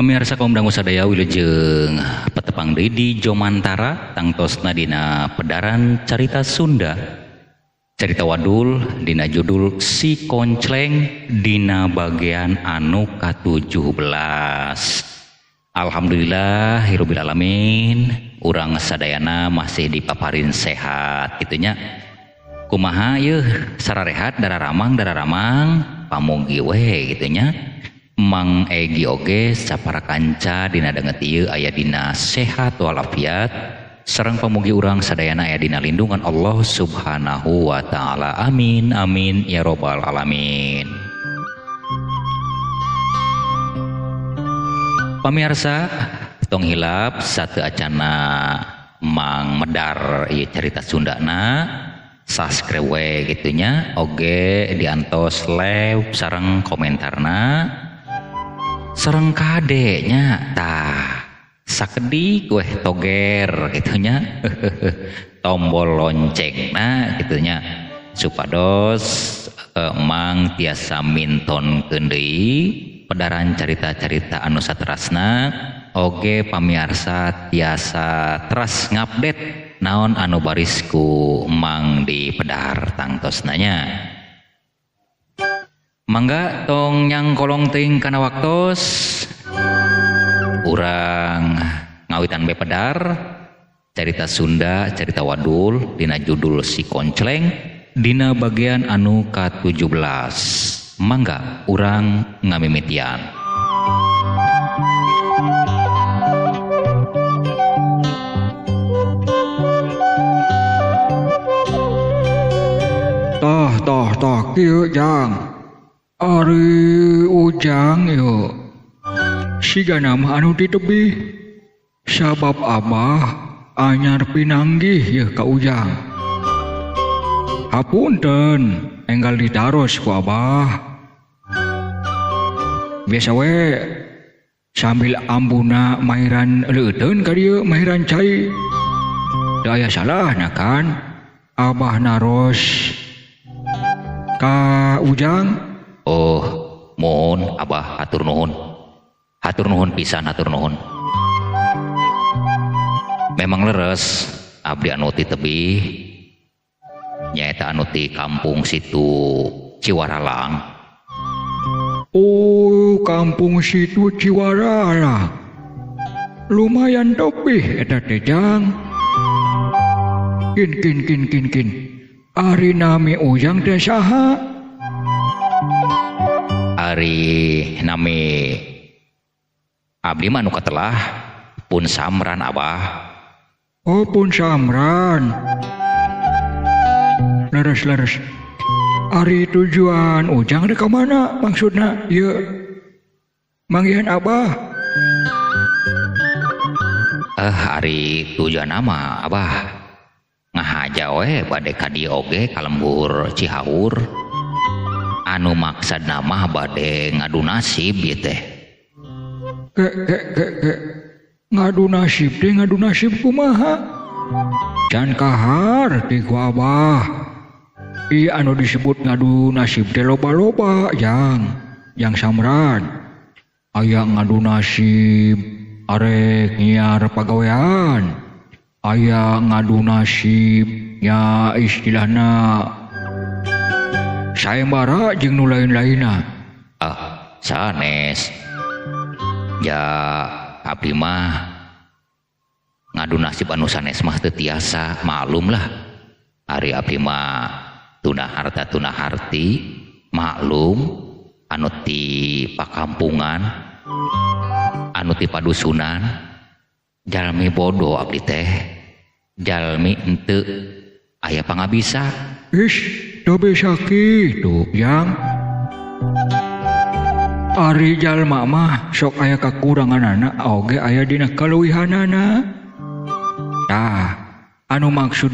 Pamirsa kaum dangu sadaya wilujeng petepang deui di Jomantara tangtosna dina pedaran carita Sunda. Carita wadul dina judul Si Koncleng dina bagian anu ka-17. Alhamdulillah hirupil alamin urang sadayana masih dipaparin sehat gitunya. Kumaha yeuh sararehat dararamang pamugi we gitunya. Mang Egi oge sapara kanca dina denget ieu aya dina sehat walafiat sareng pamugi urang sadayana aya dina lindungan Allah Subhanahu wa taala. Amin amin ya robbal alamin. Pamirsa tong hilap satu acana Mang Medar ieu carita Sundana subscribe we gitunya oge diantos like sareng komentarna sareng kadenya tah sakedik weh toger gitunya tombol loncengna gitunya supados Mang tiasa mintonkeun deui pedaran carita-carita anu saterasna oge pamirsa tiasa teras ngupdate naon anu barisku Mang di pedar tangtosna nya. Mangga tong nyang kolong teuing kana waktos urang ngawitan bae pedar carita Sunda carita wadul dina judul Si Koncleng dina bagian anu ka-17. Mangga urang ngamimitian. Tah kieu jang Ari ujang yuk sigana mah anu di tebih sabab abah anyar pinanggih yeuh ka ujang. Hapunten enggal ditaros ku abah. Biasa we sambil ambuna mairan leuteun ka dieu mairan cai. Da aya salahna kan abah naros ka ujang. Oh, mohon abah hatur nuhun. Hatur nuhun pisan hatur nuhun. Memang leres abdi anu ti tebih nyaeta anu ti kampung situ Ciwaralang. Oh, kampung situ Ciwaralang. Lumayan tebih eta teh jang. Kin. Ari nami ujang teh saha? Ari nami abdi mah anu katelah Pun Samran abah. Oh, Pun Samran. Leres. Ari tujuan ujang teh ka mana maksudna? Ieu manggihan abah. Ari tujuan nama abah ngahaja we bade ka dieu oge ka lembur Cihaur. Anu maksad nama bade ngadu nasib ieu teh. Ngadu nasib kumaha? Can kahar ti ku abah. I anu disebut ngadu nasib teh loba-loba jang Samran. Aya ngadu nasib arek nyiar pagawean. Aya ngadu nasib nya istilahna sayembara jeung nu lain-lainna. Sanes. Ya abdi mah ngadu nasib anu sanes mah teu tiasa maklum lah. Ari abdi mah tuna harta tuna harti maklum anu ti pakampungan anu ti padusunan jalmi bodoh abdi teh jalmi henteu aya pangabisa. Teu bisa kitu yang ari jalma mah sok aya kakuranganana oge aya dina kaluwihanana. Tah anu maksud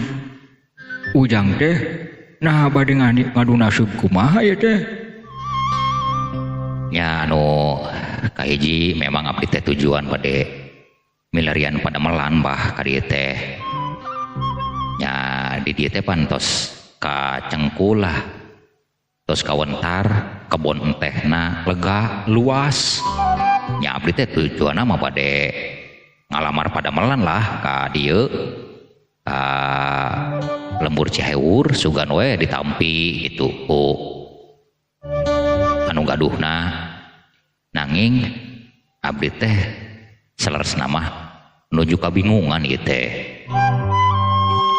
ujang teh nah bade ngadu nasib kumaha ya teh? Ya anu kahiji memang abdi teh tujuan bade milarian Pademelan bah ka dieu teh. Ya di dieu teh pantos ka Cengkulah tos kawentar kebon entehna lega luas nya abdi teh tujuanna mah bade ngalamar pada melan lah ka dieu ka lembur Ciheur sugan we ditampi gitu ku anu gaduhna nanging abdi teh saleresna mah nuju kabingungan ieu teh.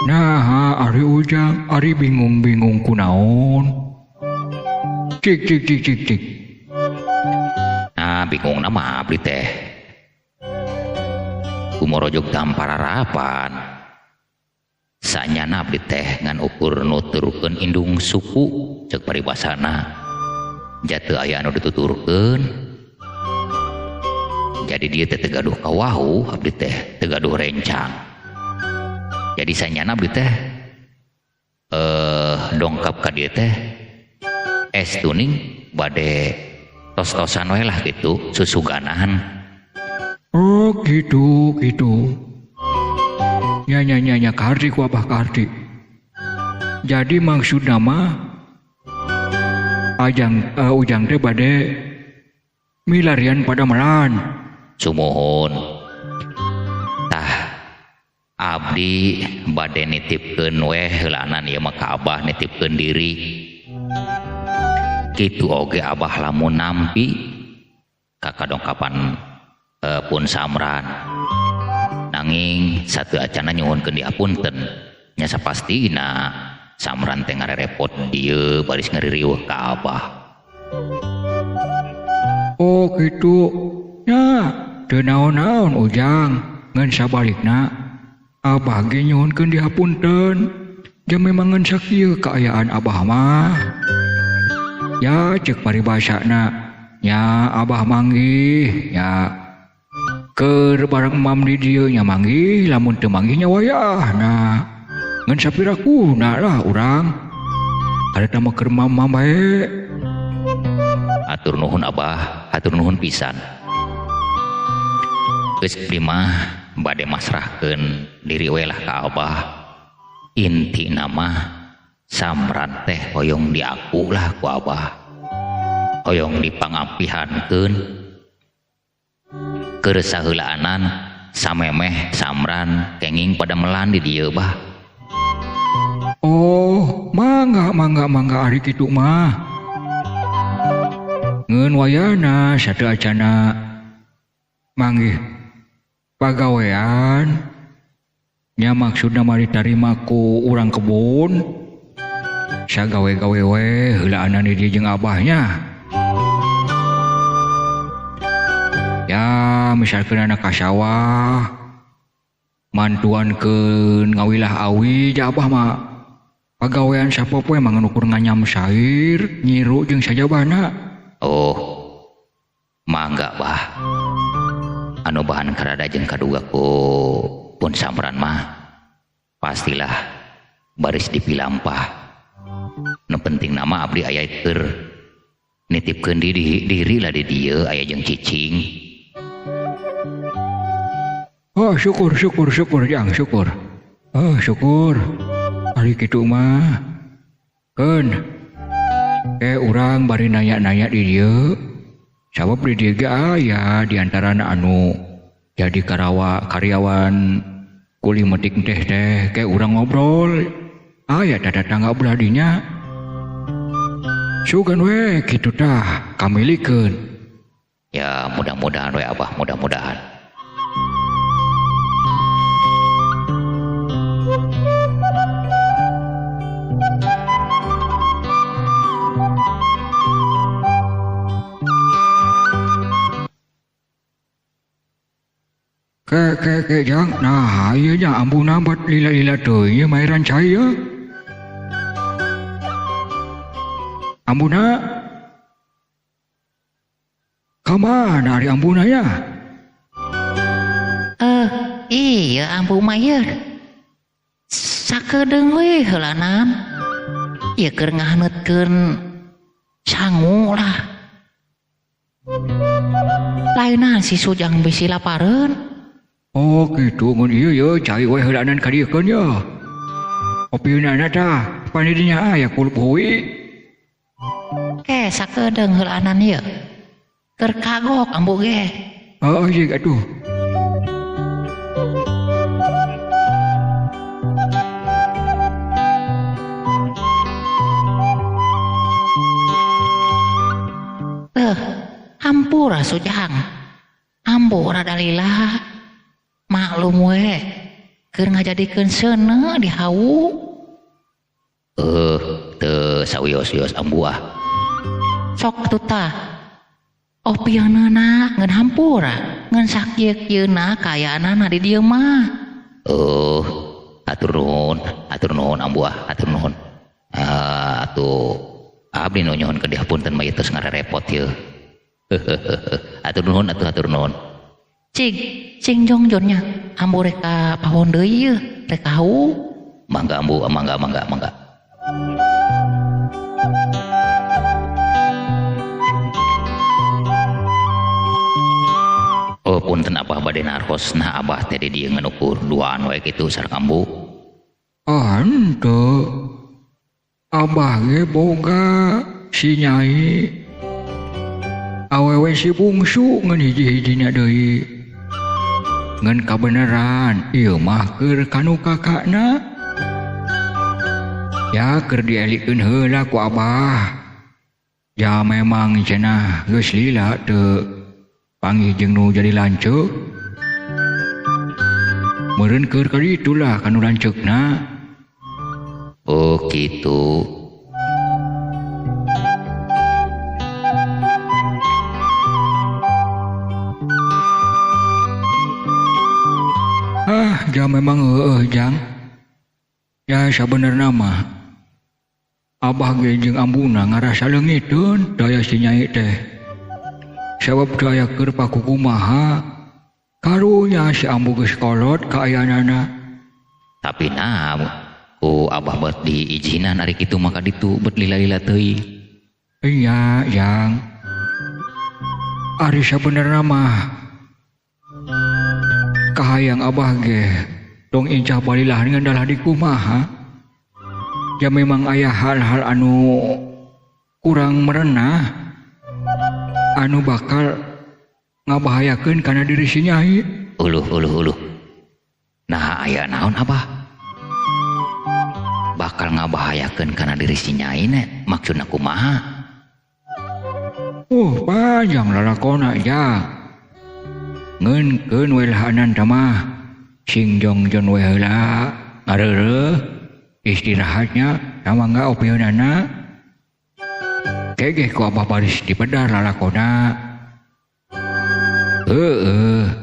Nah, ari Ujang, ari bingung-bingung kunaon. Cik. Nah, bingung nama abdi teh. Kumorojog tampararapan. Sanyana abdi teh ngan ukur nuturkeun indung suku ceuk paribasana. Jateu aya anu dituturkeun. Jadi dia teh teu gaduh kawahu abdi teh, teu gaduh rencang. Jadi sanyana abdi teh dongkap ka dieu teh tuning bade tos-tosan we lah gitu susuganan. Oh gitu. Nya kardi ku abah kardi. Jadi maksud nama Ujang teh bade milarian pada melan. Sumuhun. Tah abdi bade nitipkeun we heulanan ieu mah ka abah nitipkeun diri. Kitu oge abah lamun nampi ka kadongkapan pun samran. Nanging satu acana nyuhunkeun diapunten nya sapastina samran teh ngarerepot dieu baris ngaririweuh ka abah. Oh gitu. Nya teu naon-naon Ujang ngan sabalikna abah ge nyuhunkeun diapunten. Ja memang ngan sakieu kaayaan abah mah. Ya cek paribasana nya abah manggih ya keur bareng mam di dieu nya manggih lamun teu manggih nya wayahna ngan sapirakuna lah urang kareta mah keur mam bae. Atur nuhun abah, atur nuhun pisan. Geus abdi mah bade masrahkeun diri we lah ka abah. Intina mah samran teh hoyong diaku lah ku abah, hoyong dipangampihankeun keur saheulaanan samemeh samran kenging pada melan di dieu bah. Oh mangga ari kitu mah ngeun wayana sateu acana manggih pagawean nya maksudna mari tarima ku urang kebun sagawe-gawe we heulaanan di dieu jeung abahnya. Ya misalkeun anak ka sawah mantuankeun ngawilah awi ja abah mah pagawean sapopoe mah ngukur nganyam sair nyiru jeung sajabana. Oh mangga bah anu bahan karada jeung kaduga ku pun samran mah pastilah baris dipilampah. Nu penting nama abdi aya keur nitipkeun diri lah di dieu aya jeung cicing. Oh syukur Jang syukur. Oh syukur ari kitu mah keun urang bari nanya-nanya di dieu sabab di dieu ge aya di antarana anu jadi karyawan kuli metik teh ke urang ngobrol aya tetangga belah dinya. Sugan we kitu tah kamilikeun. Ya mudah-mudahan we abah, mudah-mudahan. Ke Jang, nah ieu nya ampuna bat lila-lila teuing ieu maeran cai ya. Ambuna kamana ari ambuna ya? Iya ampu mah ieu sakedeung we heulanan ieu keur ngahaneutkeun sangu lah lainna si Sujang bisi lapareun. Oh gitu mun ieu ye cai we heulanan ka dieu keun ya. Opieunana tah panidinya aya kulup heuwi. Sakedeung heulanan ieu. Keur kagok ambu ge. Oh iya atuh. Hampura Sujang. Hampura Dalila. Maklum we. Keur ngajadikeun seuneu di hawu. Teu sawios-wios ambu ah. Sok atuh tah. Opieunana ngeun hampura. Ngeun sakieuk-yeuna kayaanana di dieu mah. Atur nuhun ambu ah, atur nuhun. Atuh abdi nu nyohon ke dihapunten mah ieu tos ngarerepot yeuh. Atur nuhun. Cing jongjonnya ambu reka pawon deui yeuh, reka hawu. Mangga ambu, mangga. Oh punten abah bade narkos, nah abah teh di dieu nganukur duaan wae kitu sareng ambu. Henteu. Abah ge boga si Nyai. Awewe si bungsu ngan hiji-hijina deui. Ngan kabeneran ieu mah keur kanu kakakna. Ya keur dielikeun heula ku abah. Ya memang cenah geus lila teu panggih jeung nu jadi lanceuk. Meureun keur kaditu lah kanu lanceukna. Oh gitu. Jang memang Jang. Ya sabenerna mah abah ge jeung ambuna ngarasa leungiteun daya si Nyai teh. Sabab daya keur pakukumaha karunya si ambu geus kolot kaayanana. Tapi ku abah buat diizinan ari kitu maka ditu bet lila-lila teuing. Iya, Jang. Ari sabenerna mah kahayang abah ge dong incah balilah dengan dalah di kumaha. Ya memang aya hal-hal anu kurang merenah anu bakal ngabahayakeun kana diri si Nyai. Uluh. Nah aya naon abah? Bakal ngabahayakeun kana diri si Nyai ne maksudna kumaha? Panjang lalakona Jang. Ngeunkeun we lahanan mah sing jongjon we heula ngareureuh istirahatnya sama enggak opieunana. Kege ku abah baris dipedar lalakona.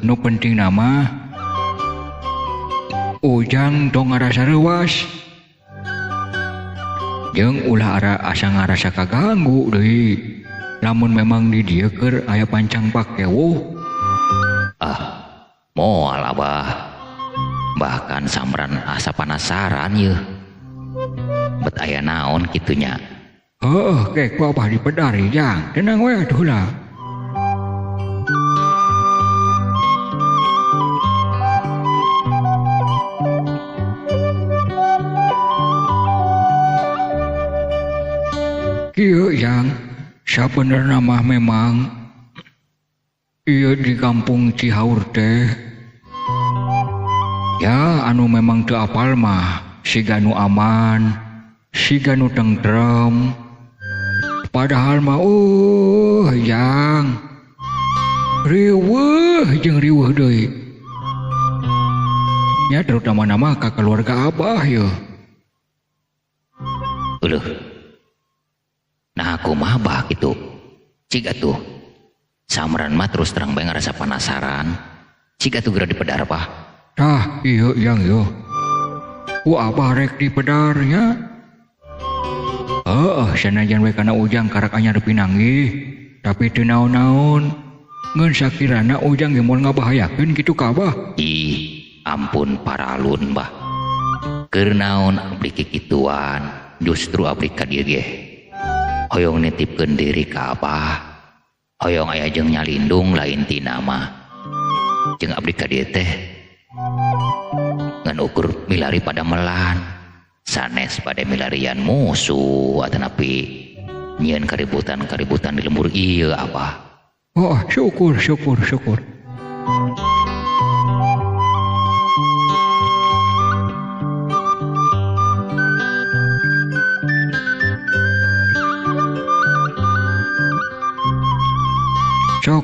Nu penting nama Ujang dong ngarasa reuwas. Jeung ulah asa ngarasa kaganggu deui. Lamun memang di dieu keur aya pancang pakewuh. Moal abah. Bahkan samran asa penasaran yeuh. Bet aya naon kitunya. Kek ku abah dipedari Jang. Tenang we atuh lah. Kieu Jang, sabenerna mah memang ieu di kampung Cihaur teh ya anu memang teu apal mah siga nu aman, siga nu tentrem. Padahal mah Jang riweuh jeung riweuh deui. Ya terutama nama ka keluarga abah yeuh. Uluh. Nah aku mah bah gitu. Ciga tuh samran mah terus terang bae ngarasa penasaran. Ciga tuh geura dipedar pah. Iya Yang yo. Ku abah rek dipedarnya. Sanajan we kana Ujang karak anyar pinanggih, tapi teu naon-naon. Ngeun sakirana Ujang ge moal ngabahayakeun kitu ka abah. Ampun paralun bah. Keur naon abdi kikituan, justru abdi ka dieu ge hoyong nitipkeun diri ka abah. Hoyong aya jeung nyalindung lain tina mah. Jeung abdi ka dieu teh ngan ukur milari pada melan. Sanes pada milarian musuh atanapi nyieun kaributan di lembur ieu abah. Oh, syukur. Sok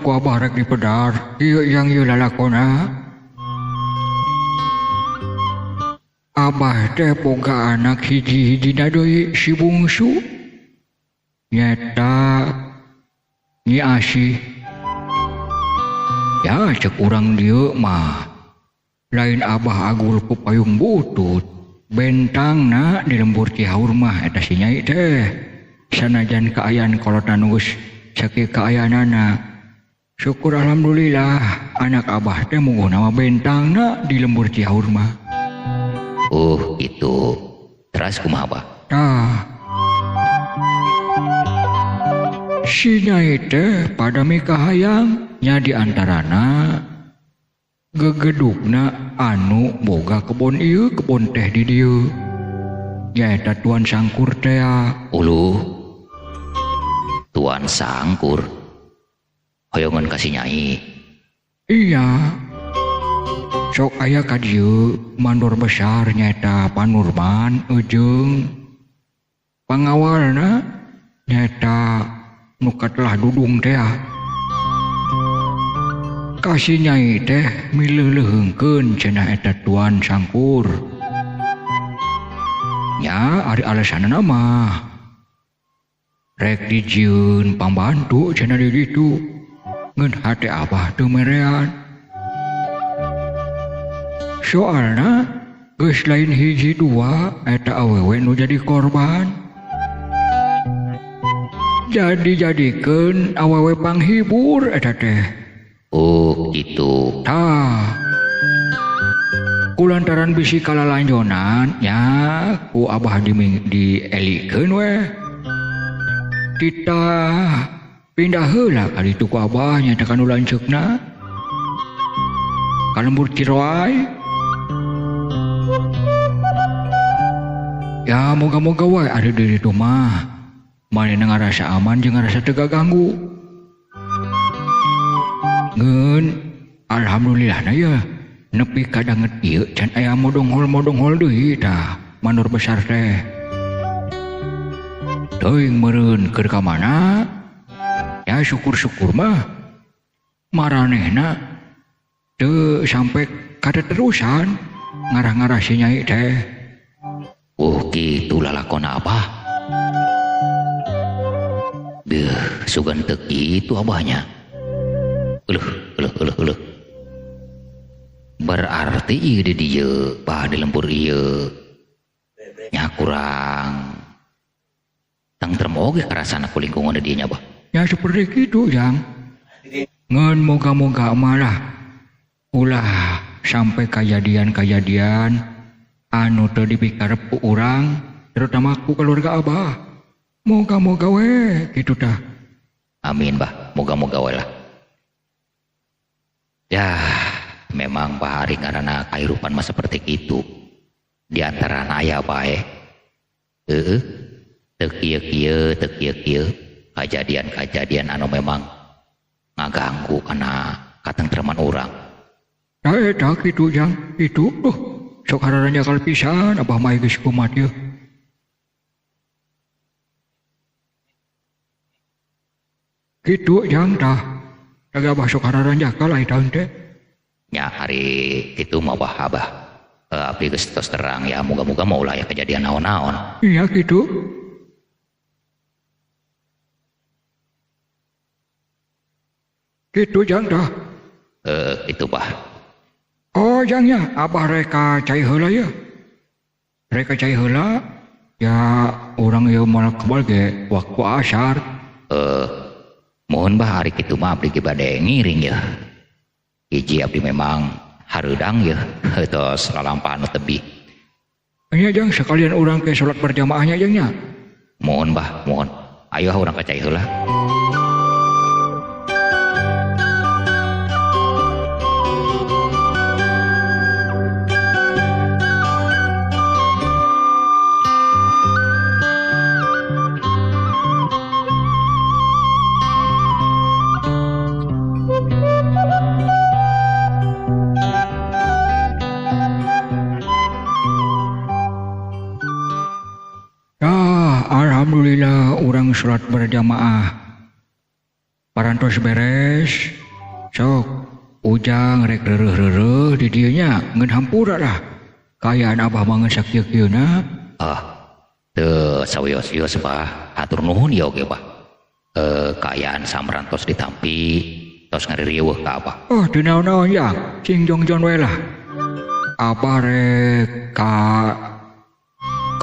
abah rek dipedar, ieu yang ieu lalakona. Abah teh boga anak hiji-hijina deui si bungsu. Nyata Nyi Asih. Ya cek urang dieu mah lain abah agul ku payung butut. Bentangna di lembur Cihaur mah eta si Nyai teh. Sanajan kaayaan kolotna geus sakieu kaayaanana. Syukur alhamdulillah anak abah teh mungguh nama bentangna di lembur Cihaur mah. Itu. Terus kumaha Abah? Si Nyai teh pada mikahayang nya di antarana gegedugna anu boga kebon ieu kebon teh di dieu. Nyaeta Tuan Sangkur teh. Uluh. Tuan Sangkur. Hoyongan kasih Nyai. Iya. Sok aya ka dieu mandor besar nyaeta Panurman Ejeung. Pangawalna nyaeta nu katelah dudung teh. Kasih Nyai teh mileuleungkeun cenah eta Tuan Sangkur. Nya ari alasanna mah rek dijieun pambantu cenah di ditu. Ngeun hate abah teu merean. Soalna geus lain hiji dua eta awewe nu jadi korban. Jadi-jadikeun awewe panghibur eta teh. Gitu. Kulantaran bisi kalalanjonan nya ku abah dielikeun we. Kita pindah heula ka ditu ku abah nya teh kanu lanceukna. Ka lembur Ciroay. Ya moga-moga wae ada di ditu mah. Manehna ngarasa aman jeung ngarasa teu ganggu. Ngeun alhamdulillahna ya nepi ka danget ieu can aya modonghol deui tah manur besar teh. Teuing meureun keur ka mana? Ya syukur-syukur mah maranehna teu sampe kateterusan ngarah-ngarah si Nyai teh. Kitu lalakona Abah. Sugan teu kitu abahnya. Eueuh. Berarti ieu di dieu, bah di lembur ieu nya kurang tentrem oge karasana ku lingkungan di dieu nya, Bah. Ya seperti itu yang ngan moga-moga malah ulah sampai kejadian-kejadian anu teu dipikarep ku urang terutama ku keluarga abah. Moga-moga we kitu tah. Amin Bah, moga-moga we lah. Ya memang Bah ari ngaranna kahirupan mah seperti itu. Di antara aya bae. Teu kieu kejadian-kejadian anu memang ngaganggu kana katentreman urang. Eta kitu jang, itu sok hararanya kal pisan abah mah geus kumat yeuh. Kitu jang tah. Tag abah sok hararanya kal ai taun teh. Ya hari kitu mah Abah. Abdi geus tos terang ya moga-moga mau ulah ya kejadian naon-naon. Iya kitu. Kitu jang tah. Itu Bah. Oh jangnya abah reka cai heula ya. Reka cai heula ya urang ieu moal kebal ge waktu asar. Mohon Bah hari kitu mah abdi ge bade ngiring ya. Hiji abdi memang hareudang ya tos lalampahan nu tebih. Nya jang sekalian urang ke salat berjamaahnya jangnya. Mohon Bah, mohon. Ayo urang ka cai heula. Alhamdulillah urang sholat berjamaah. Parantos beres. Sok Ujang rek reureuh di dieu nya ngeun hampura lah. Kayaan Abah mah geus sakieu-kieuna. Teu sawios-wios bah. Hatur nuhun ieu oge bah. Kayaan samran tos ditampi tos ngaririeuh ka Abah. Oh, teu naon-naon ya. Cing jongjon we lah. Abah rek ka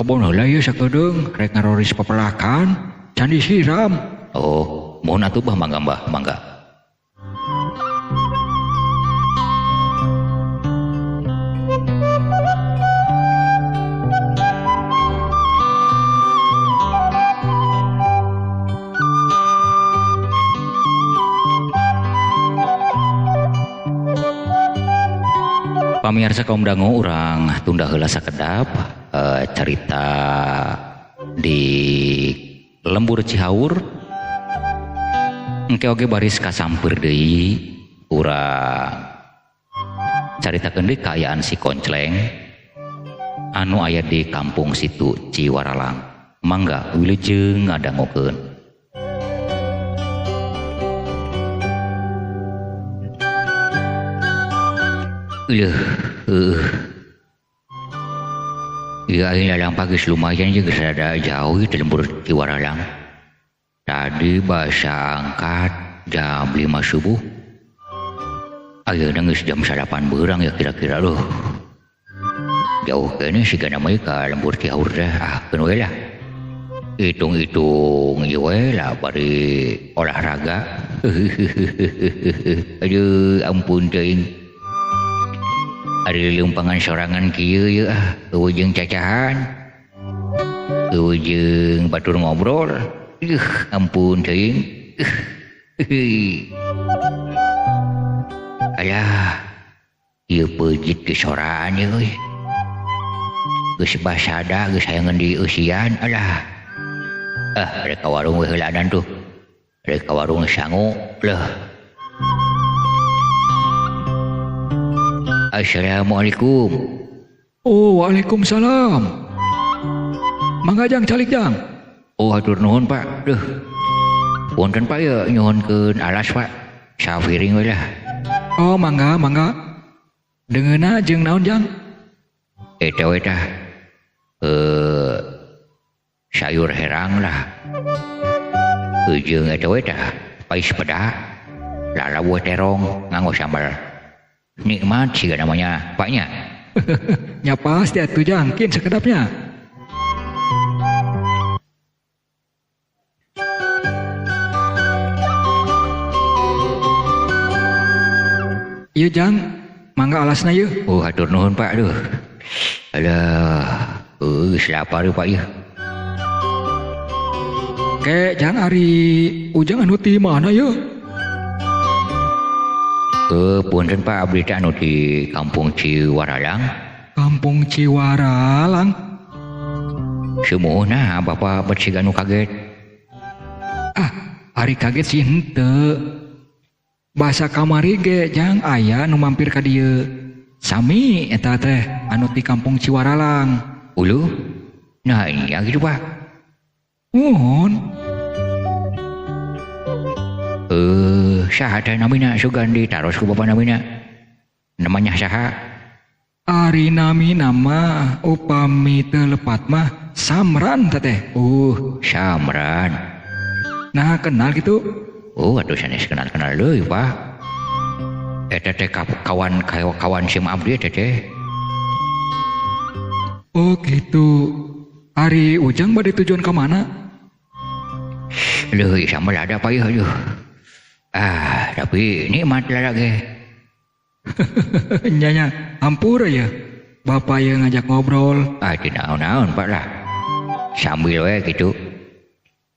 kebon heula ieu sakedeung rek ngaroris papelakan can disiram. Oh, mohon atuh bah mangga Mbah, mangga. Pamirsa kaum dangu urang tunda heula sakedap cerita di lembur Cihaur engke oge baris kasampeur deui urang caritakeun deui kaayaan si Koncleng anu aya di kampung situ Ciwaralang. Mangga wilujeng ngadangukeun. Ya ini ladang pagi lumayan juga serada jauh di lembur Ciwaralang. Tadi bahasa angkat jam 5 subuh. Ayeuna geus jam 8 beurang ya kira-kira loh. Jauh kene siga namanya ka lembur Cihaur teh keun we lah. Hitung-hitung ieu we lah bari olahraga. Aduh ampun teuing. Ari lumpangan sorangan kieu ye jeung cacahan. Jeung batur ngobrol. Ampun teuing. Alah. Ieu peujit ke soraan ye euy. Geus basada geus hayangan di eusian alah. Rek ka warung we heulanan tuh. Rek ka warung sangu leuh. Assalamualaikum. Oh, waalaikumsalam. Mangga Jang calik Jang. Oh, hatur nuhun Pak. Punten Pak ya nyuhunkeun alas Pak. Safiring we lah. Oh, mangga. Dengeuna jeung naon Jang? Eta we tah. Sayur herang lah. Jeung eta we tah pais peda. Lalabuh terong nganggo sambal. Nikmat sih namanya Paknya. Ya pasti atuh Jang, kin sekedapnya. Iya Jang, mangga alasna yeuh. Oh hatur nuhun Pak duh. Alah, geus lapar Pak ieu. Ke Jang ari Ujang anu ti mana yeuh? Punten Pak abdi teh anu di kampung Ciwaralang. Kampung Ciwaralang. Sumuhna Bapak bersiga nu kaget. Ari kaget sih henteu. Basa kamari ge Jang aya nu mampir ka dieu. Sami eta teh anu di kampung Ciwaralang. Ulu? Nah iya gitu Pak. Nuhun. Saha teh namina sugan ditaros ku bapa namina. Namanya saha? Ari nami nama upami teu lepat mah Samran teh. Samran. Nah kenal gitu. Atuh sanes kenal-kenal deui Pak. Eta teh kawan sim abdi eta teh. Oh gitu. Ari Ujang bade tujuan ka mana? Leuh sama ada apa ya aduh. Tapi nikmat lah ge. Nyanya, hampura ya. Bapak yang ngajak ngobrol. Di naon-naon Pak lah. Sambil we gitu.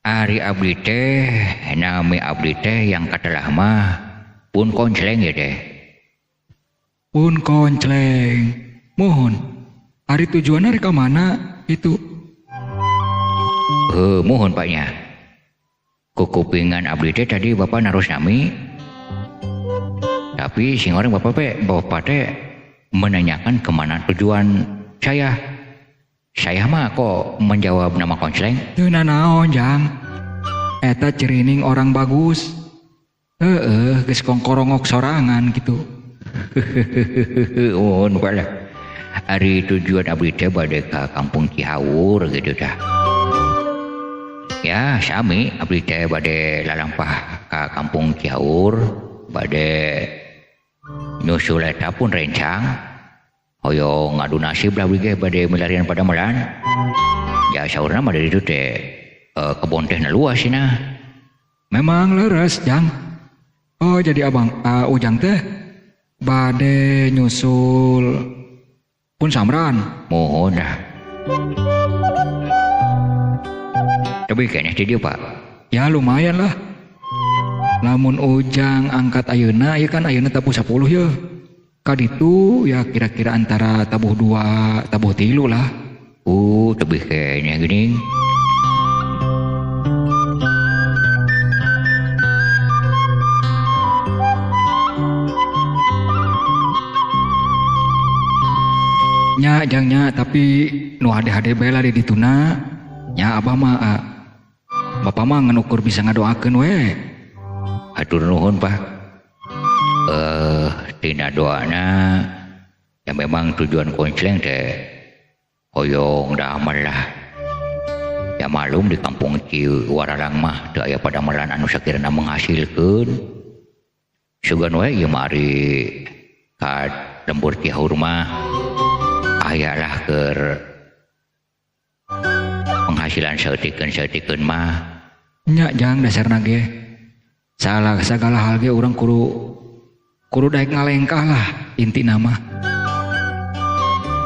Ari abdi teh, nami abdi teh yang katelah mah Pun Koncleng ya teh. Pun Koncleng. Mohon. Ari tujuannya rek mana itu? Mohon Paknya. Kukupingan abdi teh tadi Bapak narus nami. Tapi sing orang Bapak teh menanyakan kemana tujuan saya. Saya mah kok menjawab nama konsleng? Teu nanaon jang. Eta cerining orang bagus. Geus kongkorongok sorangan gitu. Mohon pala. Hari tujuan abdi teh bade ka Kampung Cihaur gitu dah. Ya, sami abdi teh bade lalampah ka Kampung Cihaur, bade nyusul eta pun rencang. Hoyong ngadu nasib lah abdi bade milarian pada melan. Ya saurna mah dari itu teh kebon teh luas cenah. Memang leres jang. Oh jadi abang Ujang teh bade nyusul pun samran. Mohon dah. Tapi kayaknya di dia pak. Ya lumayan lah. Lamun Ujang angkat ayeuna, ya kan ayeuna tabuh 10 ya. Kaditu ya kira-kira antara tabuh 2, tabuh 3 lah. Tapi kayaknya gini. Nya jangnya tapi nu hade-hade bela di dituna. Nya abah mah bapak mah ngenukur bisa ngadoakeun we. Hatur nuhun pak. Tina doana ya memang tujuan konsleng teh hoyong damel lah. Ya malum di Kampung Ciwaralang mah teu aya padamelan anu sakirana menghasilkeun. Sugan we ieu mari ka lembur Cihaur mah ayalah keur penghasilan saeutik-saeutik mah. Nya jang dasarna ge. Sagala hal ge urang kudu daek ngalengkah lah intina mah.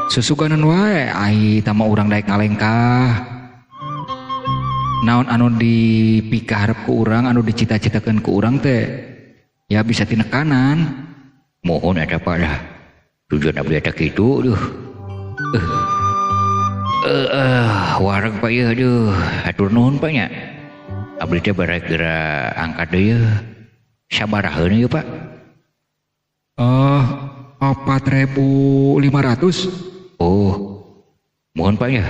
Susuganan wae ai tama urang daek ngalengkah. Naon anu dipikaharep ku urang, anu dicita-citakeun ku urang teh ya bisa tinekanan. Mohon ada pala. Tujuan abdi eta kitu duh. Wareg pak ya aduh. Hatur nuhun pak nya. Abdi teh barek geura angkat deui yeuh. Sabaraheun ieu pak? 4.500. Mohon pak ya.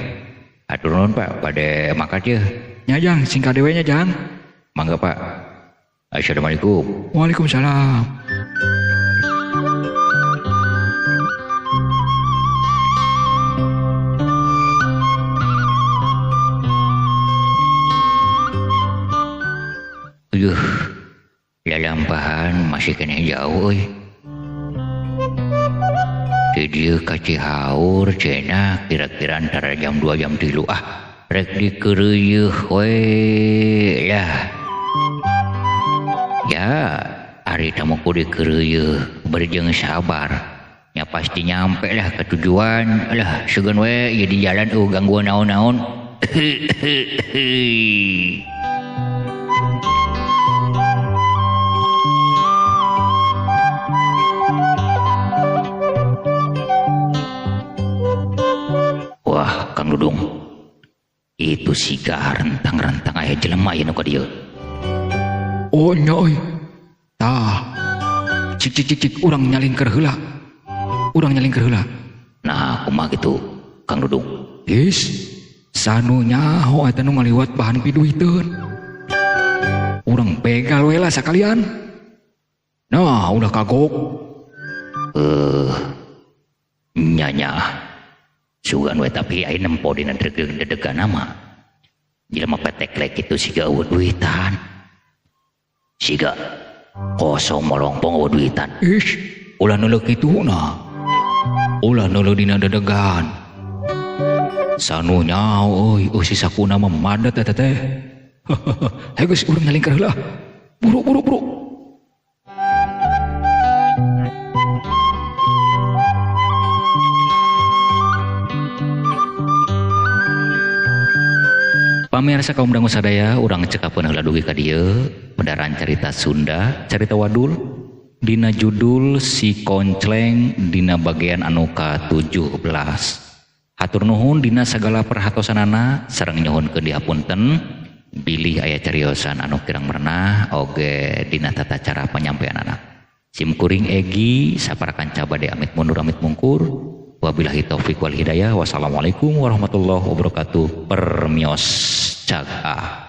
Hatur nuhun pak pada makat ya. Nya jang singkat dewe nya jang. Mangga pak. Assalamualaikum. Waalaikumsalam. Lalampahan masih kena jauh euy. Di dieu ka Cihaur cenah kira-kira antara jam 2 jam 3 rek dikeureueuh we lah. Ya ari tamu kudu dikeureueuh berjeng sabar. Ya pasti nyampe lah ke tujuan. Alah sugan we ieu di jalan gangguan naon-naon. Kang Dudung, itu siga rentang-rentang aya jelema aya nu ka dieu. Oh nyoy. Tah. Cik urang nyalingker heula. Nah, kumaha gitu, Kang Dudung? Geus, sanu nyaho eta nu ngaliwat bahan piduiteun. Urang begal we lah sakalian. Nah, udah kagok. Nyanya. Sugan we tapi aya nempo dina dedegan nama. Jelema petek lek kitu siga eueuh duitan. Siga kosong molongpong eueuh duitan. Ish, ulah neuleuh kituna. Ulah neuleuh dina dedegan. Sanu nyaho euy, si sakuna mah mandat eta teh. Hayu geus urang nyalingker heula. Buru. Pamirsa kaum dangu sadaya, urang cekapeun heula dugi ka dieu pedaran carita Sunda, carita Wadul dina judul Si Konsleng dina bagian anu ka-17. Hatur nuhun dina sagala perhatosanana sareng nyuhunkeun dihapunten bilih aya cariosan anu kirang merenah oge dina tata cara penyampaianana. Simkuring Egi saparakan bade amit mundur amit mungkur Wabillahi taufik wal hidayah. Wassalamualaikum warahmatullahi wabarakatuh. Permios jaga.